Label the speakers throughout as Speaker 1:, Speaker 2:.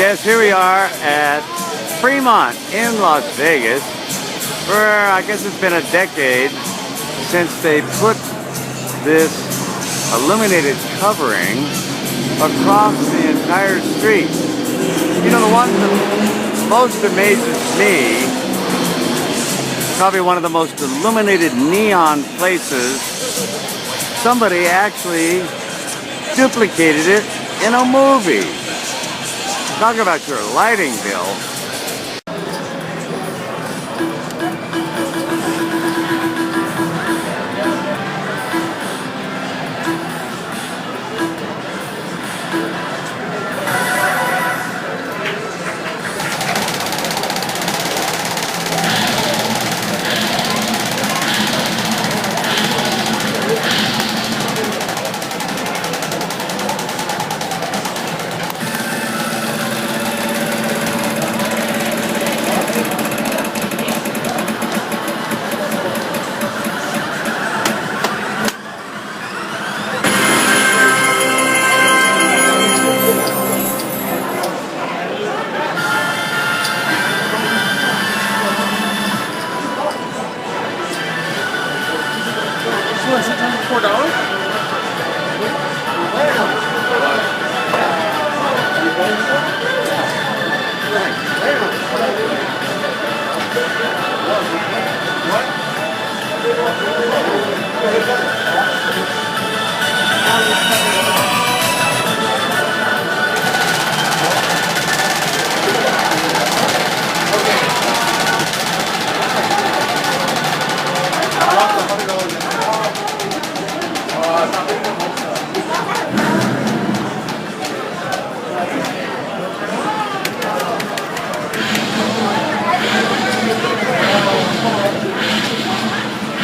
Speaker 1: Yes, here we are at Fremont in Las Vegas, where I guess it's been a decade since they put this illuminated covering across the entire street. You know, the one that most amazes me, probably one of the most illuminated neon places, somebody actually duplicated it in a movie. Talk about your lighting bill.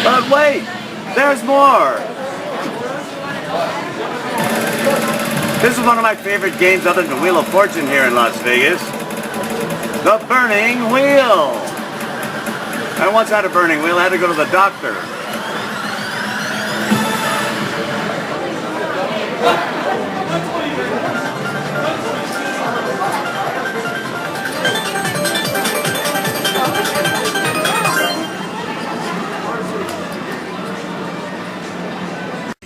Speaker 1: But wait, there's more. This is one of my favorite games other than Wheel of Fortune here in Las Vegas. The Burning Wheel. I once had a burning wheel, I had to go to the doctor.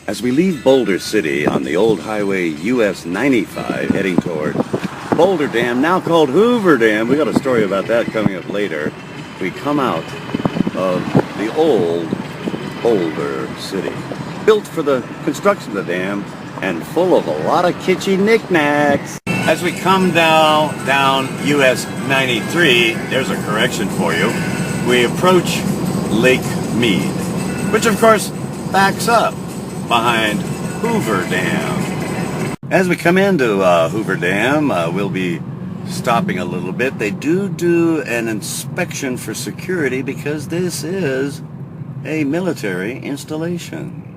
Speaker 1: As we leave Boulder City on the old highway US 95 heading toward Boulder Dam, now called Hoover Dam, we got a story about that coming up later. We come out of the old Boulder City, built for the construction of the dam and full of a lot of kitschy knickknacks. As we come down US 93, there's a correction for you. We approach Lake Mead, which of course backs up behind Hoover Dam. As we come into Hoover Dam, we'll be stopping a little bit. They do an inspection for security because this is a military installation.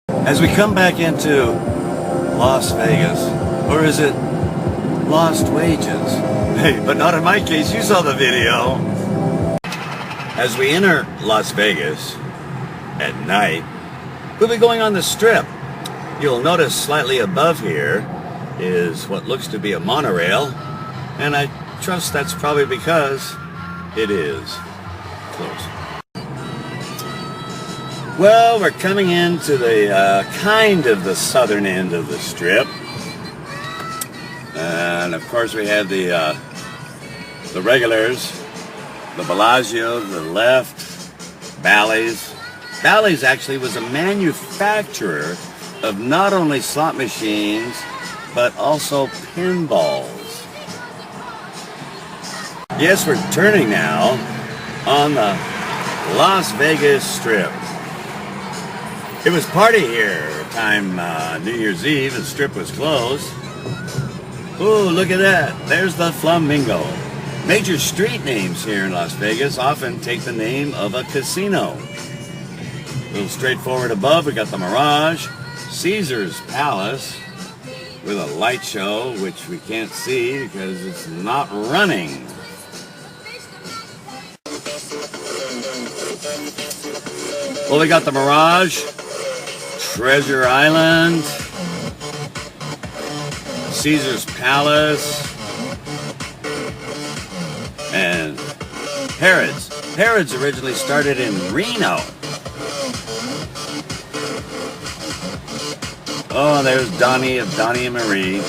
Speaker 1: As we come back into Las Vegas, or is it Lost Wages? Hey, but not in my case, you saw the video. As we enter Las Vegas at night, we'll be going on the Strip. You'll notice slightly above here is what looks to be a monorail, and I trust that's probably because it is close. Well, we're coming into the kind of the southern end of the Strip, and of course we have the regulars, the Bellagio, the left, Bally's. Bally's actually was a manufacturer of not only slot machines, but also pinballs. Yes, we're turning now on the Las Vegas Strip. It was party here time New Year's Eve. The Strip was closed. Ooh, look at that. There's the Flamingo. Major street names here in Las Vegas often take the name of a casino. A little straightforward above, we got the Mirage, Caesar's Palace, with a light show, which we can't see because it's not running. Well, we got the Mirage, Treasure Island, Caesar's Palace, and Herod's. Herod's originally started in Reno. Oh, there's Donnie of Donnie and Marie.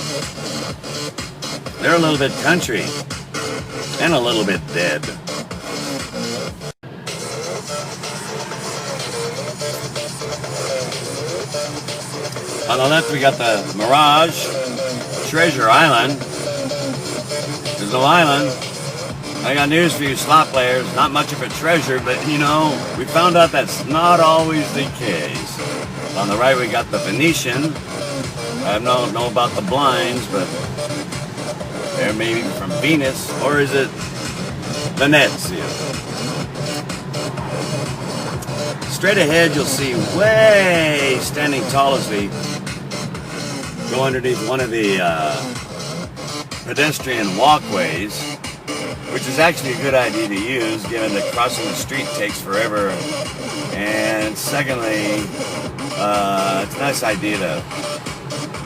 Speaker 1: They're a little bit country and a little bit dead. On the left, we got the Mirage, Treasure Island. There's no island. I got news for you slot players. Not much of a treasure, but you know, we found out that's not always the case. On the right, we got the Venetian. I don't know about the blinds, but they're maybe from Venus, or is it Venezia? Straight ahead, you'll see way standing tall as we go underneath one of the pedestrian walkways, which is actually a good idea to use, given that crossing the street takes forever. And secondly, it's a nice idea to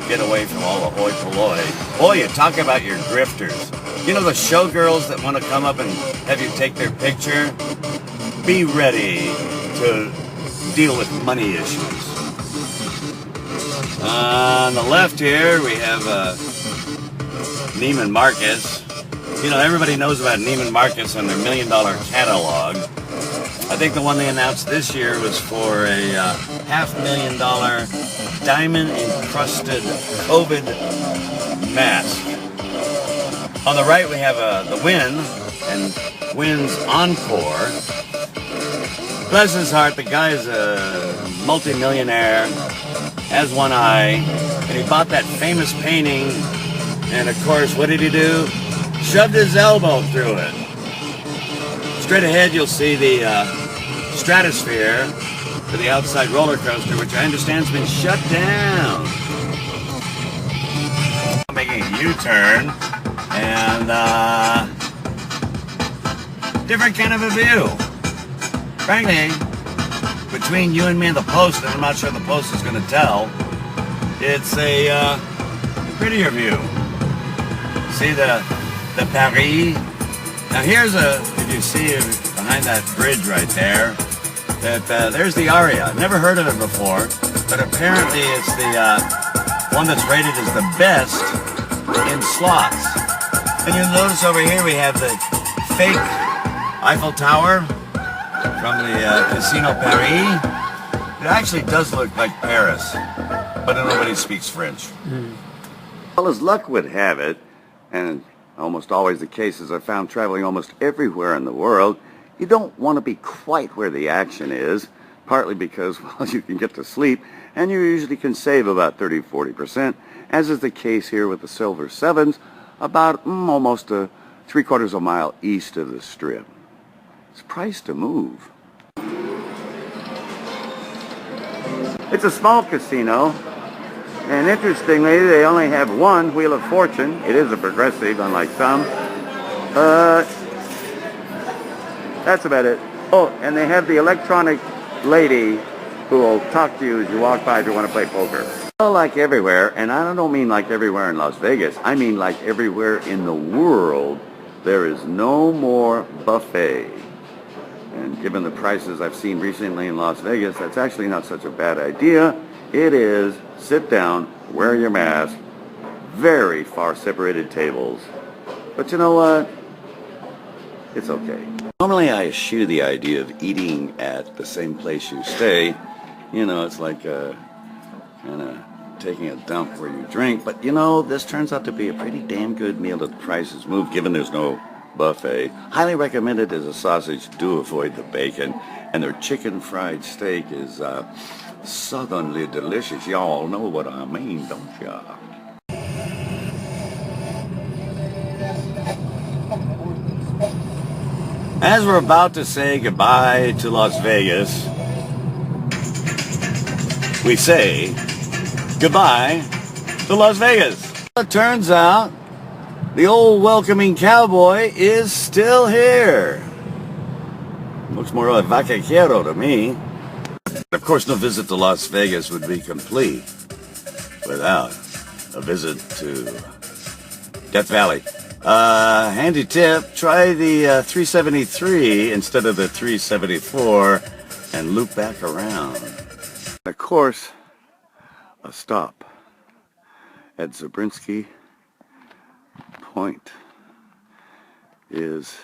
Speaker 1: get away from all the hoi polloi. Boy, you talk about your grifters. You know the showgirls that want to come up and have you take their picture? Be ready to deal with money issues. On the left here, we have Neiman Marcus. You know, everybody knows about Neiman Marcus and their $1 million catalog. I think the one they announced this year was for a $500,000 diamond-encrusted COVID mask. On the right, we have the Wynn and Wynn's Encore. Bless his heart, the guy is a multi-millionaire, has one eye, and he bought that famous painting, and of course, what did he do? Shoved his elbow through it. Straight ahead, you'll see the Stratosphere for the outside roller coaster, which I understand has been shut down. I'm making a U-turn, and different kind of a view. Frankly, between you and me and the post, and I'm not sure the post is going to tell, it's a prettier view. See the Paris? Now here's if you see behind that bridge right there, that there's the Aria. I've never heard of it before, but apparently it's the one that's rated as the best in slots. And you'll notice over here we have the fake Eiffel Tower from the Casino Paris. It actually does look like Paris, but nobody speaks French. Well, as luck would have it, and almost always the case as I've found traveling almost everywhere in the world, you don't want to be quite where the action is, partly because, well, you can get to sleep, and you usually can save about 30-40%, as is the case here with the Silver Sevens, about almost 3/4 of a mile east of the Strip. It's priced to move. It's a small casino, and interestingly, they only have one Wheel of Fortune. It is a progressive, unlike some. That's about it. Oh, and they have the electronic lady who will talk to you as you walk by if you want to play poker. Well, like everywhere, and I don't mean like everywhere in Las Vegas, I mean like everywhere in the world, there is no more buffet. And given the prices I've seen recently in Las Vegas, that's actually not such a bad idea. It is sit down, wear your mask, very far separated tables. But you know what? It's okay. Normally I eschew the idea of eating at the same place you stay. You know, it's like kind of taking a dump where you drink. But you know, this turns out to be a pretty damn good meal at the prices move, given there's no buffet. Highly recommended as a sausage. Do avoid the bacon. And their chicken fried steak is southernly delicious. Y'all know what I mean, don't ya? As we're about to say goodbye to Las Vegas, we say goodbye to Las Vegas. It turns out the old welcoming cowboy is still here. Looks more like vaquero to me. Of course, no visit to Las Vegas would be complete without a visit to Death Valley. Handy tip, try the 373 instead of the 374 and loop back around. Of course, a stop at Zabrinsky Point is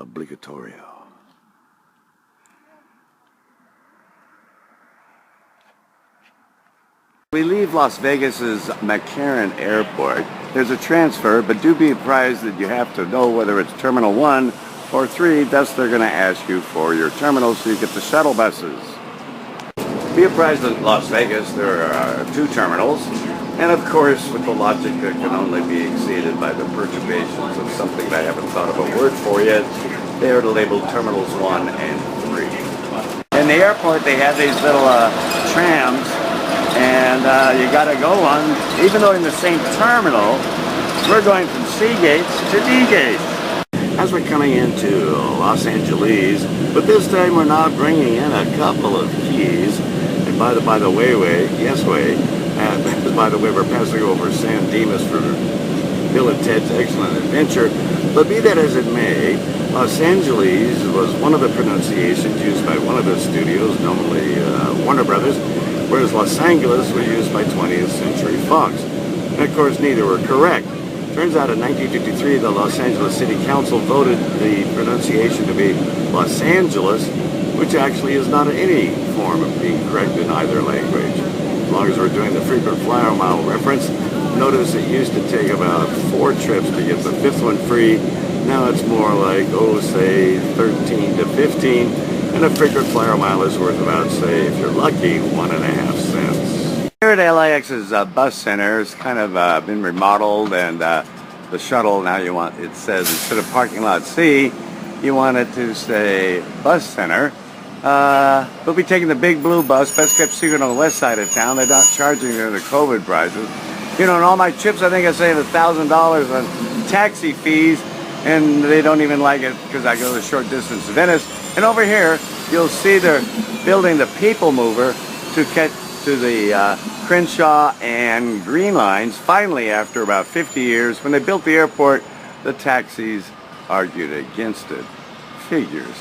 Speaker 1: obligatorio. We leave Las Vegas's McCarran Airport. There's a transfer, but do be apprised that you have to know whether it's Terminal 1 or 3. Thus, they're going to ask you for your terminal so you get the shuttle buses. Be apprised that in Las Vegas there are 2 terminals, and of course, with the logic that can only be exceeded by the perturbations of something that I haven't thought of a word for yet, they are labeled Terminals 1 and 3. In the airport, they have these little trams. And you got to go on, even though in the same terminal, we're going from C gates to D gates. As we're coming into Los Angeles, but this time we're not bringing in a couple of keys. And by the way, we're passing over San Dimas for Bill and Ted's Excellent Adventure. But be that as it may, Los Angeles was one of the pronunciations used by one of the studios, normally Warner Brothers, whereas Los Angeles was used by 20th Century Fox. And of course, neither were correct. Turns out in 1953, the Los Angeles City Council voted the pronunciation to be Los Angeles, which actually is not any form of being correct in either language. As long as we're doing the frequent flyer mile reference, notice it used to take about 4 trips to get the 5th one free. Now it's more like, say 13 to 15. And a frequent flyer mile is worth about, say, if you're lucky, 1.5 cents. Here at LAX's bus center, it's kind of been remodeled, and the shuttle now it says instead of parking lot C, you want it to say bus center. We'll be taking the big blue bus, best kept secret on the west side of town. They're not charging the COVID prices. You know, on all my trips, I think I saved $1,000 on taxi fees, and they don't even like it because I go the short distance to Venice. And over here, you'll see they're building the People Mover to get to the Crenshaw and Green lines. Finally, after about 50 years, when they built the airport, the taxis argued against it. Figures.